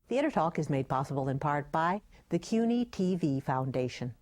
Theater Talk is made possible in part by the CUNY TV Foundation.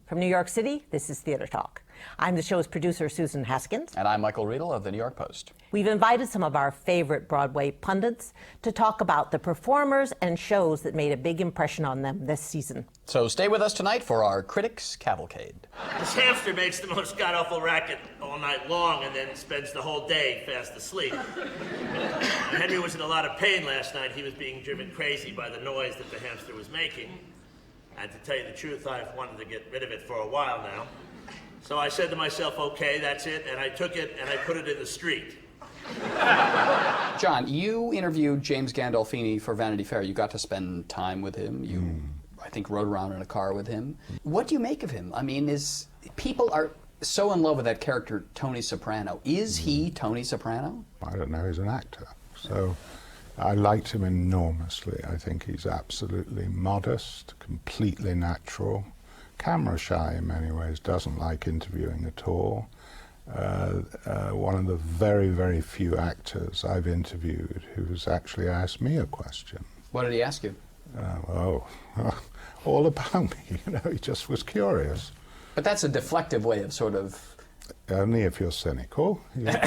From New York City, this is Theater Talk. I'm the show's producer, Susan Haskins. And I'm Michael Riedel of the New York Post. We've invited some of our favorite Broadway pundits to talk about the performers and shows that made a big impression on them this season. So stay with us tonight for our Critics Cavalcade. This hamster makes the most god-awful racket all night long and then spends the whole day fast asleep. Henry was in a lot of pain last night. He was being driven crazy by the noise that the hamster was making. And to tell you the truth, I've wanted to get rid of it for a while now. So I said to myself, okay, that's it, and I took it and I put it in the street. John, you interviewed James Gandolfini for Vanity Fair. You got to spend time with him. You, I think, rode around in a car with him. What do you make of him? I mean, people are so in love with that character, Tony Soprano. Is he Tony Soprano? I don't know, he's an actor. So I liked him enormously. I think he's absolutely modest, completely natural, camera shy in many ways, doesn't like interviewing at all. One of the very, very few actors I've interviewed who's actually asked me a question. What did he ask you? All about me, you know, he just was curious. But that's a deflective way of sort of... Only if you're cynical. You know,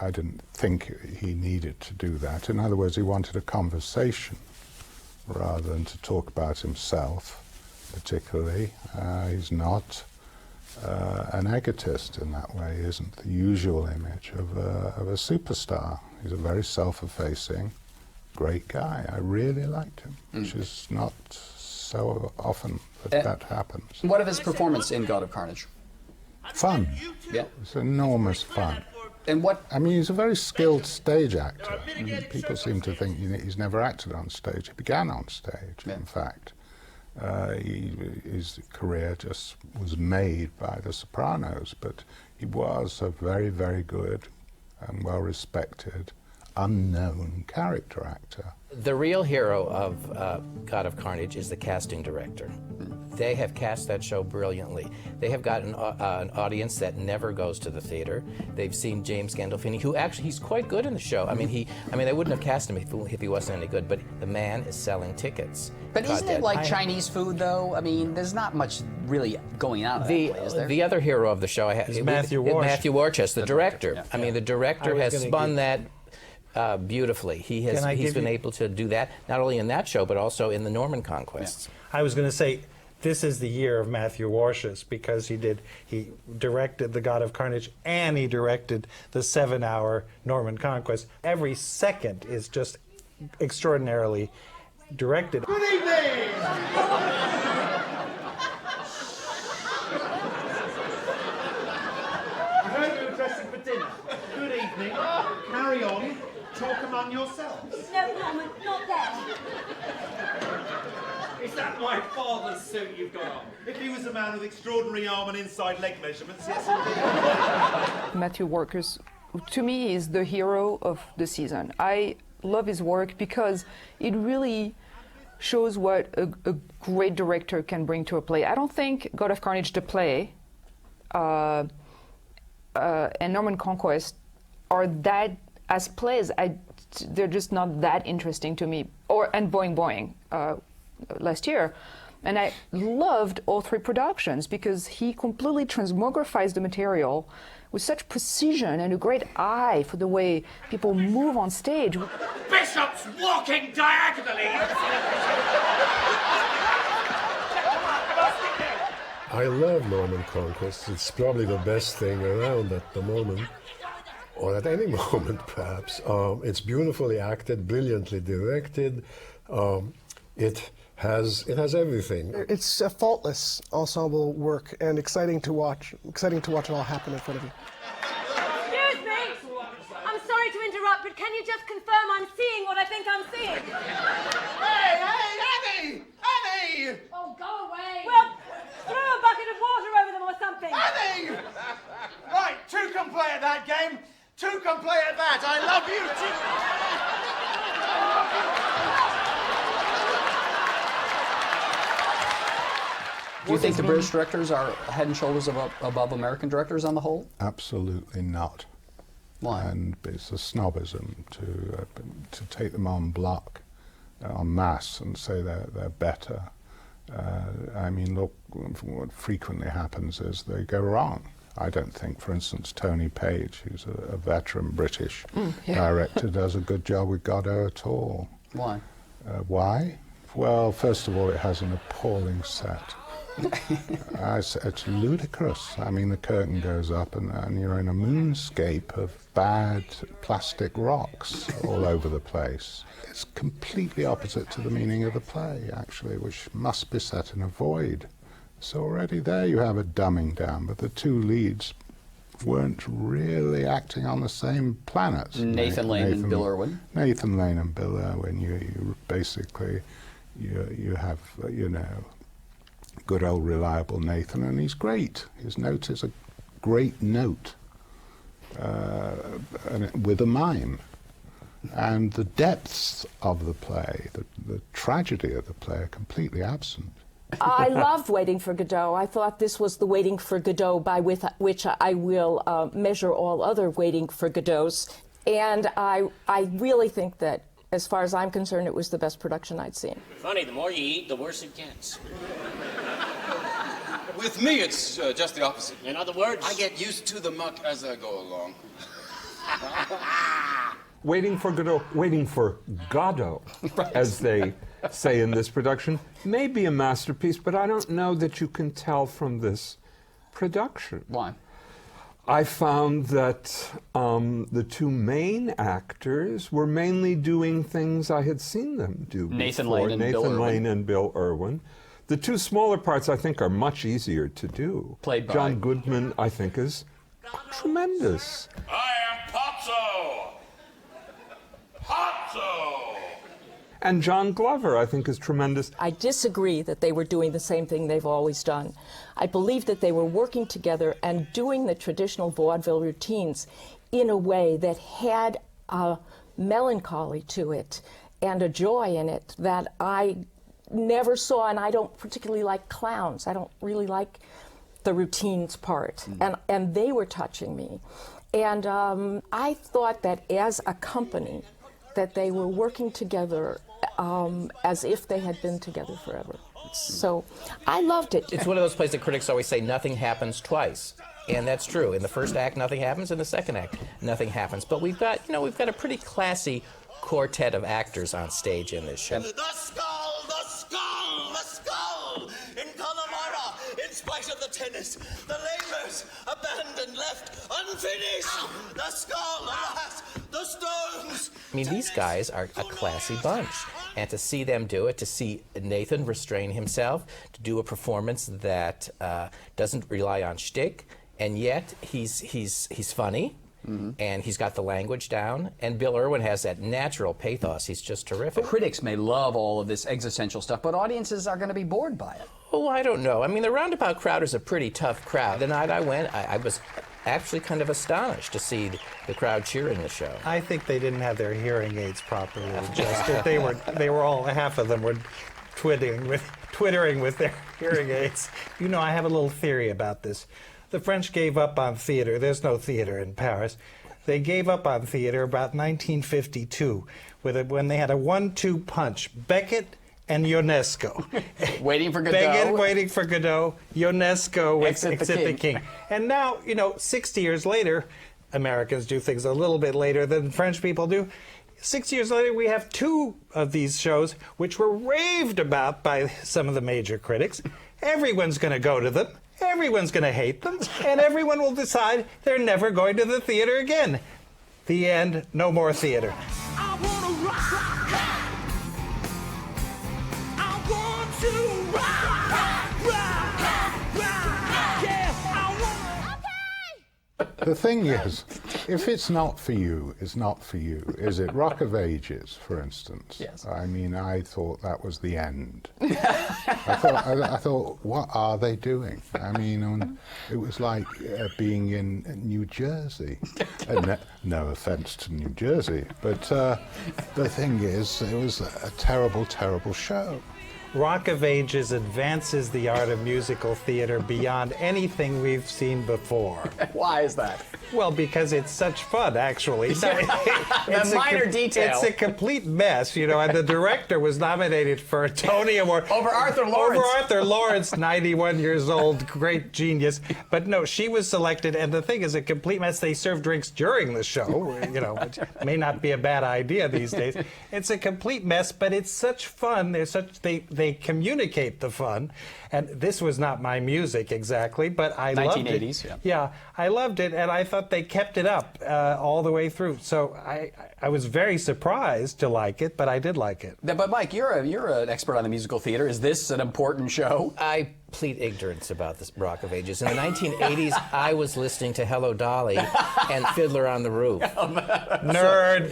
I didn't think he needed to do that. In other words, he wanted a conversation rather than to talk about himself, particularly. He's not an egotist in that way. He isn't the usual image of a superstar. He's a very self-effacing, great guy. I really liked him, which is not so often that happens. What of his performance in God of Carnage? Fun. Yeah. It's enormous fun. And what? I mean, he's a very skilled stage actor. People seem to think he's never acted on stage. He began on stage, in fact. His career just was made by The Sopranos, but he was a very, very good and well-respected, unknown character actor. The real hero of God of Carnage is the casting director. They have cast that show brilliantly. They have got an audience that never goes to the theater. They've seen James Gandolfini, who actually, he's quite good in the show. I mean, they wouldn't have cast him if he wasn't any good, but the man is selling tickets. But isn't it like Chinese food, though? I mean, there's not much really going on in that play, is there? The other hero of the show is Matthew Warchus. Matthew Warchus, the director. Yeah. I mean, the director has spun that beautifully. He's been able to do that, not only in that show, but also in the Norman Conquests. I was going to say, this is the year of Matthew Warchus, because he directed The God of Carnage and he directed the 7-hour Norman Conquest. Every second is just extraordinarily directed. Good evening! I heard you were dressing for dinner. Good evening. Carry on. Talk among yourselves. No, Norman, not there. Is that my father's suit you've got on? If he was a man with extraordinary arm and inside leg measurements, yes indeed. Matthew Warchus, to me, is the hero of the season. I love his work because it really shows what a great director can bring to a play. I don't think God of Carnage, the play, and Norman Conquest are that, as plays, they're just not that interesting to me. And Boing Boing last year. And I loved all three productions because he completely transmogrifies the material with such precision and a great eye for the way people move on stage. Bishops walking diagonally! I love Norman Conquest. It's probably the best thing around at the moment, or at any moment perhaps. It's beautifully acted, brilliantly directed. It has everything. It's a faultless ensemble work and exciting to watch. Exciting to watch it all happen in front of you. Excuse me! I'm sorry to interrupt, but can you just confirm I'm seeing what I think I'm seeing? Hey, Annie! Annie! Oh, go away! Well, throw a bucket of water over them or something! Annie! Right, two can play at that game. Two can play at that. I love you too. Do you think the British directors are head and shoulders above American directors on the whole? Absolutely not. Why? And it's a snobism to take them en bloc, en masse, and say they're better. I mean, look, what frequently happens is they go wrong. I don't think, for instance, Tony Page, who's a veteran British director, does a good job with Godot at all. Why? Why? Well, first of all, it has an appalling set. It's ludicrous. I mean, the curtain goes up and you're in a moonscape of bad plastic rocks all over the place. It's completely opposite to the meaning of the play, actually, which must be set in a void. So already there you have a dumbing down, but the two leads weren't really acting on the same planet. Nathan Lane and Bill Irwin. Nathan Lane and Bill Irwin. You basically, you have, you know, good old reliable Nathan, and he's great. His note is a great note, and with a mime. And the depths of the play, the tragedy of the play, are completely absent. I loved Waiting for Godot. I thought this was the Waiting for Godot by which I will measure all other Waiting for Godots. And I really think that, as far as I'm concerned, it was the best production I'd seen. Funny, the more you eat, the worse it gets. With me, it's just the opposite. In other words? I get used to the muck as I go along. Waiting for Godot, as they say in this production, may be a masterpiece, but I don't know that you can tell from this production. Why? I found that the two main actors were mainly doing things I had seen them do Nathan before. Lane and Bill Nathan Irwin. Lane and Bill Irwin. The two smaller parts, I think, are much easier to do. Played by John Goodman, I think, is tremendous. I am Popso! Popso! And John Glover, I think, is tremendous. I disagree that they were doing the same thing they've always done. I believe that they were working together and doing the traditional vaudeville routines in a way that had a melancholy to it and a joy in it that I never saw, and I don't particularly like clowns. I don't really like the routines part, and they were touching me. And I thought that as a company, that they were working together as if they had been together forever. So I loved it. It's one of those plays that critics always say nothing happens twice. And that's true. In the first act, nothing happens. In the second act, nothing happens. But we've got a pretty classy quartet of actors on stage in this show. The skull, the skull, the skull! In Connemara, in spite of the tennis, the labours abandoned, left unfinished! The skull, alas, the stones! I mean, these guys are a classy bunch. And to see them do it, to see Nathan restrain himself, to do a performance that doesn't rely on shtick, and yet he's funny. Mm-hmm. And he's got the language down, and Bill Irwin has that natural pathos. He's just terrific. Critics may love all of this existential stuff, but audiences are going to be bored by it. Oh, I don't know. I mean, the roundabout crowd is a pretty tough crowd. The night I went, I was actually kind of astonished to see the crowd cheering the show. I think they didn't have their hearing aids properly adjusted. They were all, half of them were twittering with their hearing aids. You know, I have a little theory about this. The French gave up on theater. There's no theater in Paris. They gave up on theater about 1952 when they had a 1-2 punch. Beckett and Ionesco. Waiting for Godot. Beckett, Waiting for Godot. Ionesco with Exit the King. And now, 60 years later, Americans do things a little bit later than French people do. 6 years later, we have 2 of these shows which were raved about by some of the major critics. Everyone's going to go to them. Everyone's going to hate them, and everyone will decide they're never going to the theater again. The end. No more theater. I wanna rock, rock, rock. I want to rock, rock, rock, rock, rock. Yeah, I want. The thing is, if it's not for you, it's not for you. Is it? Rock of Ages, for instance. Yes. I mean, I thought that was the end. I thought, what are they doing? I mean, it was like being in New Jersey. No offense to New Jersey, but the thing is, it was a terrible, terrible show. Rock of Ages advances the art of musical theater beyond anything we've seen before. Why is that? Well, because it's such fun, actually. It's a minor detail. It's a complete mess, you know, and the director was nominated for a Tony Award. Over Arthur Lawrence. Over Arthur Lawrence, 91 years old, great genius. But no, she was selected, and the thing is a complete mess. They serve drinks during the show, you know, which may not be a bad idea these days. It's a complete mess, but it's such fun. They communicate the fun. And this was not my music exactly, but I loved it. 1980s, yeah. Yeah, I loved it, and I thought they kept it up all the way through. So I was very surprised to like it, but I did like it. But Mike, you're an expert on the musical theater. Is this an important show? I plead ignorance about this Rock of Ages. In the 1980s, I was listening to Hello Dolly and Fiddler on the Roof. Nerd.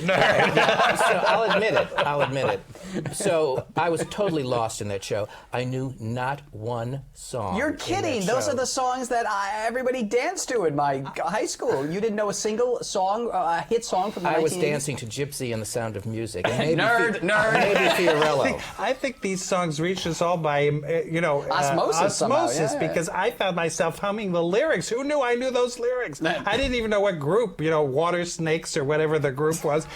So I'll admit it. So I was totally lost in that show. I knew not one song. You're kidding. Those are the songs that everybody danced to in my high school. You didn't know a single song, a hit song from the 1980s? I was dancing to Gypsy and the Sound of Music. And maybe nerd. Maybe Fiorello. I think these songs reached us all by, osmosis somehow, yeah. Because I found myself humming the lyrics. Who knew I knew those lyrics? I didn't even know what group, Water Snakes or whatever the group was.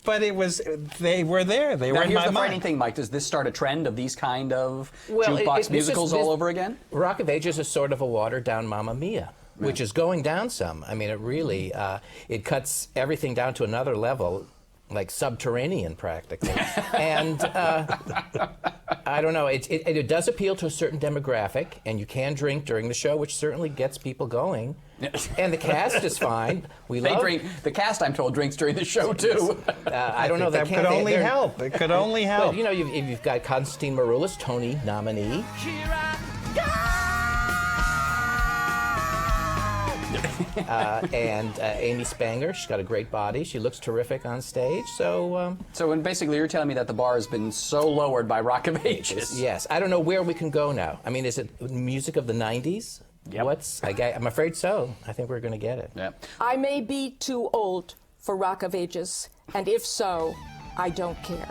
But it was, they were there. They were in my mind. Here's the frightening thing, Mike. Does this start a trend of these kind of jukebox musicals all over again? Rock of Ages is sort of a watered-down Mamma Mia, which is going down some. I mean, it really, it cuts everything down to another level, like subterranean practically. And I don't know, it does appeal to a certain demographic, and you can drink during the show, which certainly gets people going. And the cast is fine. The cast, I'm told, drinks during the show too. I don't know. That could only help. It could only help. Well, you've got Constantine Maroulis, Tony nominee. And Amy Spanger, she's got a great body. She looks terrific on stage. So basically, you're telling me that the bar has been so lowered by Rock of Ages. Yes, I don't know where we can go now. I mean, is it music of the '90s? Yep. I'm afraid so. I think we're going to get it. Yeah. I may be too old for Rock of Ages, and if so, I don't care.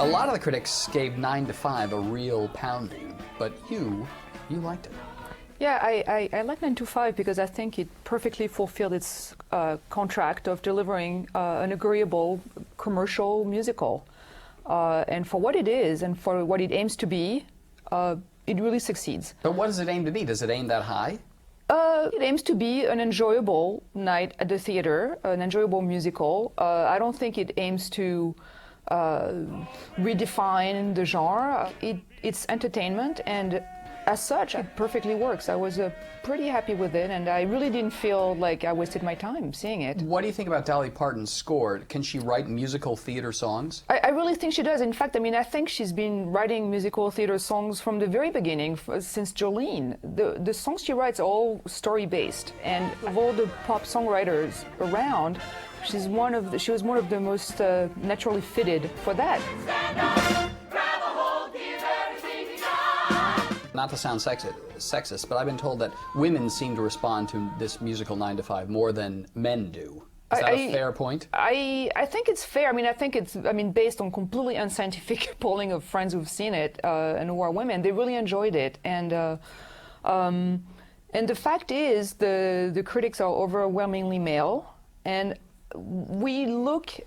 A lot of the critics gave 9 to 5 a real pounding, but you liked it. Yeah, I like 9 to 5 because I think it perfectly fulfilled its contract of delivering an agreeable commercial musical. And for what it is and for what it aims to be, it really succeeds. But what does it aim to be? Does it aim that high? It aims to be an enjoyable night at the theater, an enjoyable musical. I don't think it aims to redefine the genre. It's entertainment, and as such, it perfectly works. I was pretty happy with it, and I really didn't feel like I wasted my time seeing it. What do you think about Dolly Parton's score? Can she write musical theater songs? I really think she does. In fact, I think she's been writing musical theater songs from the very beginning, since Jolene. The songs she writes are all story-based, and of all the pop songwriters around, she was one of the most naturally fitted for that. Not to sound sexist, but I've been told that women seem to respond to this musical 9 to 5 more than men do. Is that a fair point? I think it's fair. I think it's based on completely unscientific polling of friends who've seen it and who are women. They really enjoyed it, and the fact is the critics are overwhelmingly male, and we look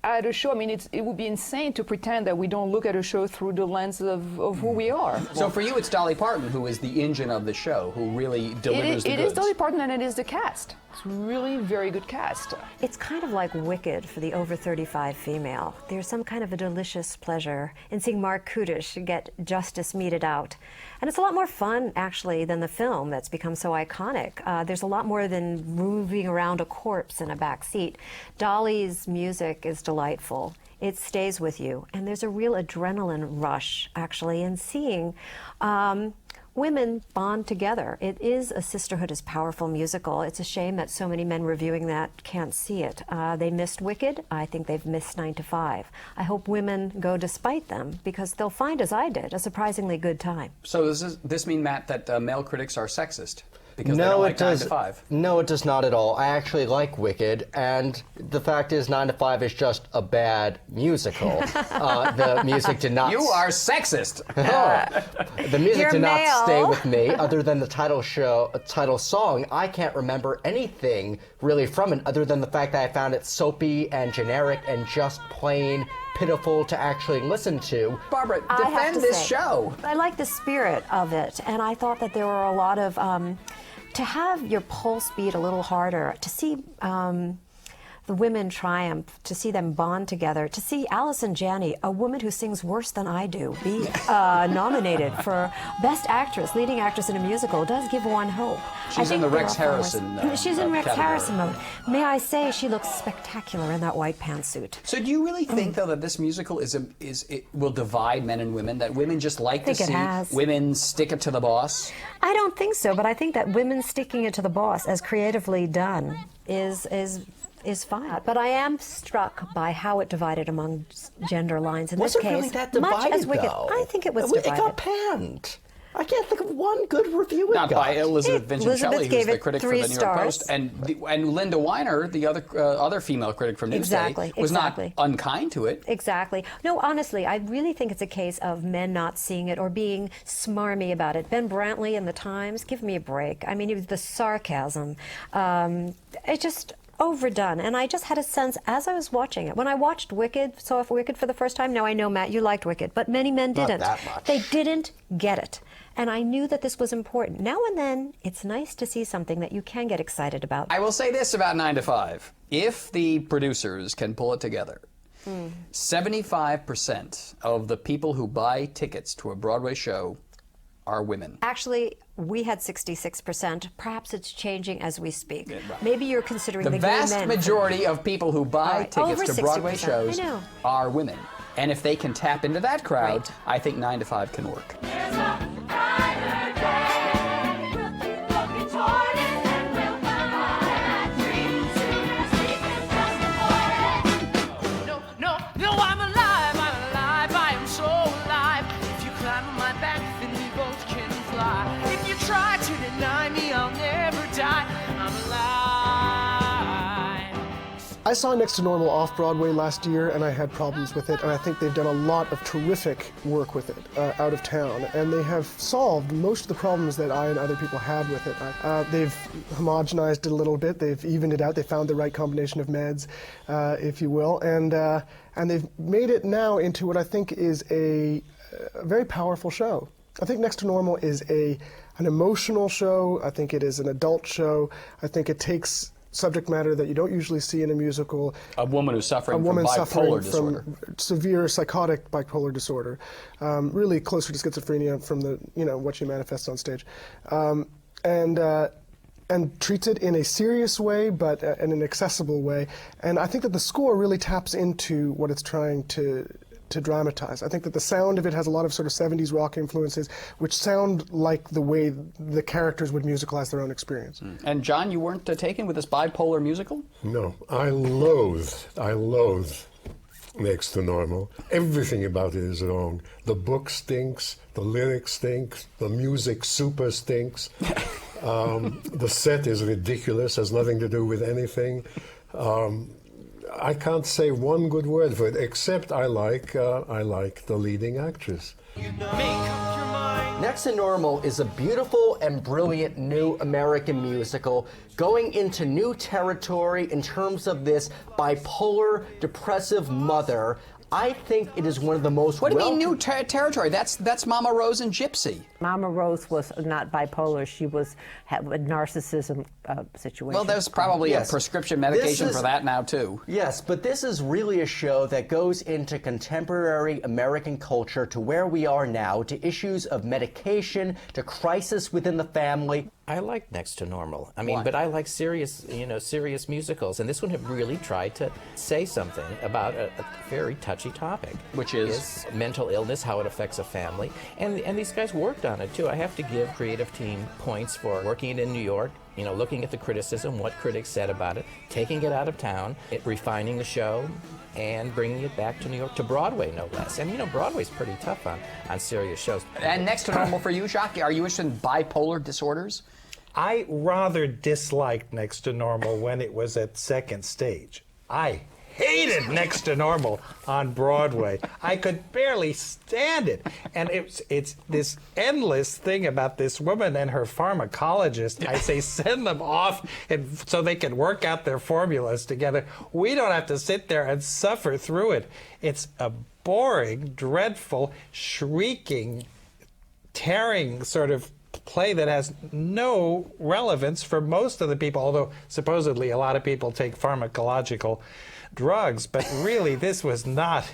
at a show. It would be insane to pretend that we don't look at a show through the lens of who we are. So for you, it's Dolly Parton who is the engine of the show, who really delivers the goods. It is Dolly Parton, and it is the cast. It's really very good cast. It's kind of like Wicked for the over 35 female. There's some kind of a delicious pleasure in seeing Mark Kudish get justice meted out. And it's a lot more fun, actually, than the film that's become so iconic. There's a lot more than moving around a corpse in a back seat. Dolly's music is delightful. It stays with you. And there's a real adrenaline rush, actually, in seeing women bond together. It is a sisterhood is powerful musical. It's a shame that so many men reviewing that can't see it. They missed Wicked. I think they've missed 9 to 5. I hope women go despite them because they'll find, as I did, a surprisingly good time. So does this mean, Matt, that male critics are sexist? Because they No, don't it like 9 does. to 5. No, it does not at all. I actually like Wicked, and the fact is, 9 to 5 is just a bad musical. The music did not. You are sexist. The music You're did not male. stay with me. Other than the title song, I can't remember anything really from it, other than the fact that I found it soapy and generic and just plain pitiful to actually listen to. Barbara, I have defend to this say, show. I like the spirit of it, and I thought that there were a lot of to have your pulse beat a little harder, to see the women triumph, to see them bond together, to see Allison Janney, a woman who sings worse than I do, be nominated for Best Actress, Leading Actress in a Musical, does give one hope. She's in the Rex Harrison She's in Rex category. Harrison mode. May I say, she looks spectacular in that white pantsuit. So do you really think, though, that this musical it will divide men and women, that women just like to I think it see has. women stick it to the boss? I don't think so, but I think that women sticking it to the boss, as creatively done, is fine. But I am struck by how it divided among gender lines in Was this it case. really that much divided, as Wicked. though? I think it was It divided. got panned. I can't think of one good review it Not got. by Elizabeth Vincentelli, Elizabeth who's gave the it critic for 3 the New York stars. Post, and Linda Weiner, the other female critic from Newsday, Exactly, was exactly. not unkind to it. Exactly. No, honestly, I really think it's a case of men not seeing it or being smarmy about it. Ben Brantley in the Times, give me a break. I mean, it was the sarcasm. It just overdone, and I just had a sense as I was watching it. When I watched saw Wicked for the first time, now I know, Matt, you liked Wicked, but many men Not didn't. that much. They didn't get it. And I knew that this was important. Now and then, it's nice to see something that you can get excited about. I will say this about 9 to 5. If the producers can pull it together, 75% of the people who buy tickets to a Broadway show are women. Actually, we had 66%. Perhaps it's changing as we speak. Yeah, right. Maybe you're considering The the gay vast men. majority of people who buy Right. tickets Over to Broadway 60%. shows I know. are women. And if they can tap into that crowd, I think 9 to 5 can work. No, I'm alive, I am so alive. If you climb on my back, then we both can fly. If you try to deny me, I'll never die. I'm alive. I saw Next to Normal off-Broadway last year, and I had problems with it, and I think they've done a lot of terrific work with it out of town, and they have solved most of the problems that I and other people had with it. They've homogenized it a little bit, they've evened it out, they found the right combination of meds, if you will, and they've made it now into what I think is a very powerful show. I think Next to Normal is an emotional show, I think it is an adult show, I think it takes subject matter that you don't usually see in a musical. A woman who's suffering from bipolar disorder. From severe psychotic bipolar disorder, really closer to schizophrenia from the what she manifests on stage, and treats it in a serious way, but in an accessible way. And I think that the score really taps into what it's trying to dramatize. I think that the sound of it has a lot of sort of 70s rock influences, which sound like the way the characters would musicalize their own experience. And John, you weren't taken with this bipolar musical? No, I loathe Next to Normal. Everything about it is wrong. The book stinks, the lyrics stink, the music super stinks. The set is ridiculous, has nothing to do with anything. I can't say one good word for it, except I like the leading actress. Next to Normal is a beautiful and brilliant new American musical going into new territory in terms of this bipolar, depressive mother. I think it is one of the most. What do you mean new territory? That's Mama Rose and Gypsy. Mama Rose was not bipolar. She had a narcissism situation. Well, there's probably a prescription medication for that now, too. Yes, but this is really a show that goes into contemporary American culture, to where we are now, to issues of medication, to crisis within the family. I like Next to Normal. I mean, but I like serious, serious musicals, and this one have really tried to say something about a very touchy topic, which is mental illness, how it affects a family, and these guys worked on it too. I have to give creative team points for working it in New York. Looking at the criticism, what critics said about it, taking it out of town, refining the show, and bringing it back to New York, to Broadway, no less. And Broadway's pretty tough on serious shows. And Next to Normal for you, Jacques? Are you interested in bipolar disorders? I rather disliked Next to Normal when it was at second stage. I hated Next to Normal on Broadway. I could barely stand it. And it's this endless thing about this woman and her pharmacologist. I say send them off so they can work out their formulas together. We don't have to sit there and suffer through it. It's a boring, dreadful, shrieking, tearing sort of play that has no relevance for most of the people, although supposedly a lot of people take pharmacological drugs, but really this was not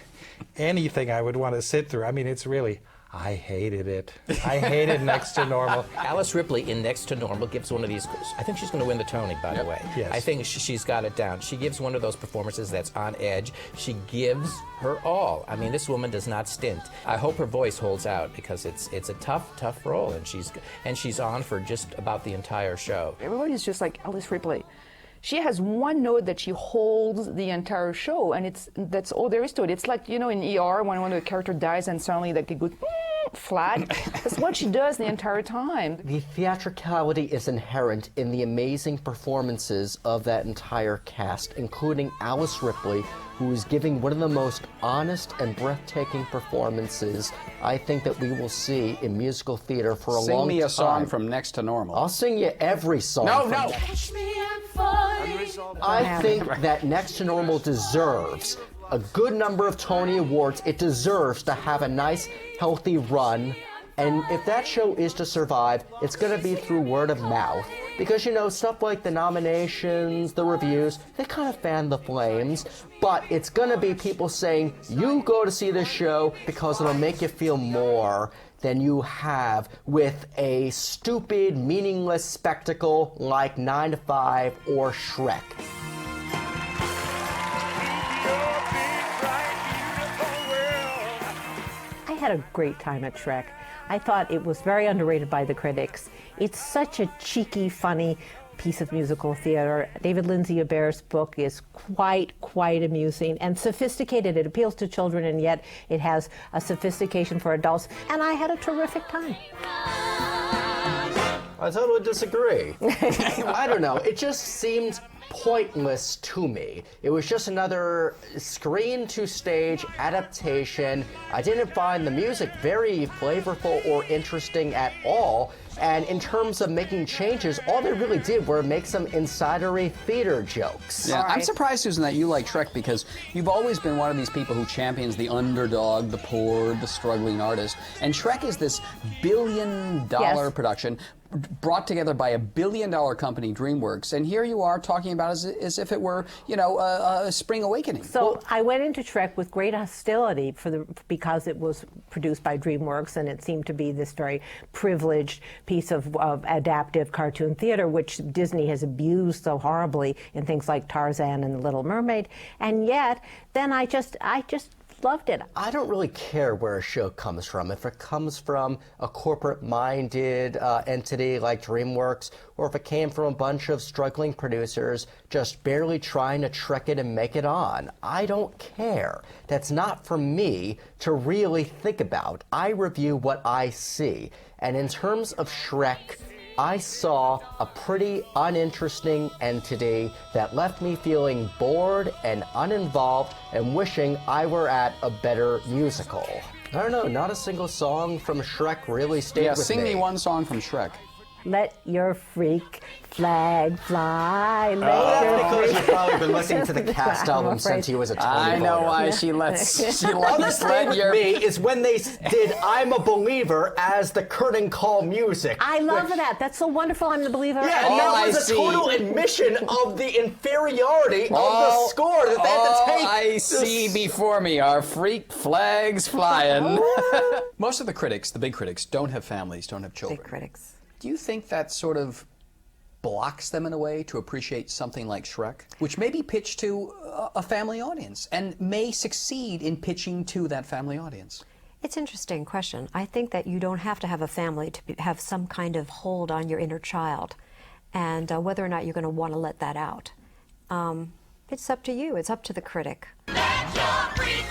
anything I would want to sit through. I mean, it's really, I hated it. I hated Next to Normal. Alice Ripley in Next to Normal gives one of these, I think she's going to win the Tony, by the way. Yes. I think she's got it down. She gives one of those performances that's on edge. She gives her all. I mean, this woman does not stint. I hope her voice holds out, because it's a tough role, and she's on for just about the entire show. Everybody's just like Alice Ripley. She has one note that she holds the entire show, and that's all there is to it. It's like, in ER when one of the character dies and suddenly it goes flat. That's what she does the entire time. The theatricality is inherent in the amazing performances of that entire cast, including Alice Ripley, who is giving one of the most honest and breathtaking performances I think that we will see in musical theater for a long time. Sing me a song from Next to Normal. I'll sing you every song. No. I think that Next to Normal deserves a good number of Tony Awards. It deserves to have a nice, healthy run. And if that show is to survive, it's going to be through word of mouth. Because, stuff like the nominations, the reviews, they kind of fan the flames. But it's going to be people saying, you go to see this show because it'll make you feel more than you have with a stupid, meaningless spectacle like 9 to 5 or Shrek. I had a great time at Shrek. I thought it was very underrated by the critics. It's such a cheeky, funny piece of musical theater. David Lindsay Abair's book is quite amusing and sophisticated. It appeals to children, and yet it has a sophistication for adults. And I had a terrific time. I totally disagree. I don't know. It just seemed pointless to me. It was just another screen-to-stage adaptation. I didn't find the music very flavorful or interesting at all. And in terms of making changes, all they really did were make some insidery theater jokes. Yeah, I'm surprised, Susan, that you like Shrek, because you've always been one of these people who champions the underdog, the poor, the struggling artist. And Shrek is this billion-dollar production brought together by $1 billion company, DreamWorks, and here you are talking about it as if it were, a spring awakening. So I went into Shrek with great hostility because it was produced by DreamWorks, and it seemed to be this very privileged piece of adaptive cartoon theater, which Disney has abused so horribly in things like Tarzan and The Little Mermaid, and yet then I just loved it. I don't really care where a show comes from. If it comes from a corporate-minded entity like DreamWorks, or if it came from a bunch of struggling producers just barely trying to trek it and make it on. I don't care. That's not for me to really think about. I review what I see. And in terms of Shrek, I saw a pretty uninteresting entity that left me feeling bored and uninvolved and wishing I were at a better musical. I don't know, not a single song from Shrek really stayed with me. Yeah, sing me one song from Shrek. Let your freak flag fly. Let That's your because freak- you've probably been listening to the cast album since he was a tiny I know boy. why she lets Other thing with me is when they did "I'm a Believer" as the curtain call music. I love that. That's so wonderful. I'm the believer. Yeah, and that was a total admission of the inferiority of the score that they had to take. I see before me are freak flags flying. Most of the critics, the big critics, don't have families, don't have children. Big critics. Do you think that sort of blocks them in a way to appreciate something like Shrek, which may be pitched to a family audience and may succeed in pitching to that family audience? It's an interesting question. I think that you don't have to have a family to have some kind of hold on your inner child, and whether or not you're going to want to let that out. It's up to you. It's up to the critic. Let your freak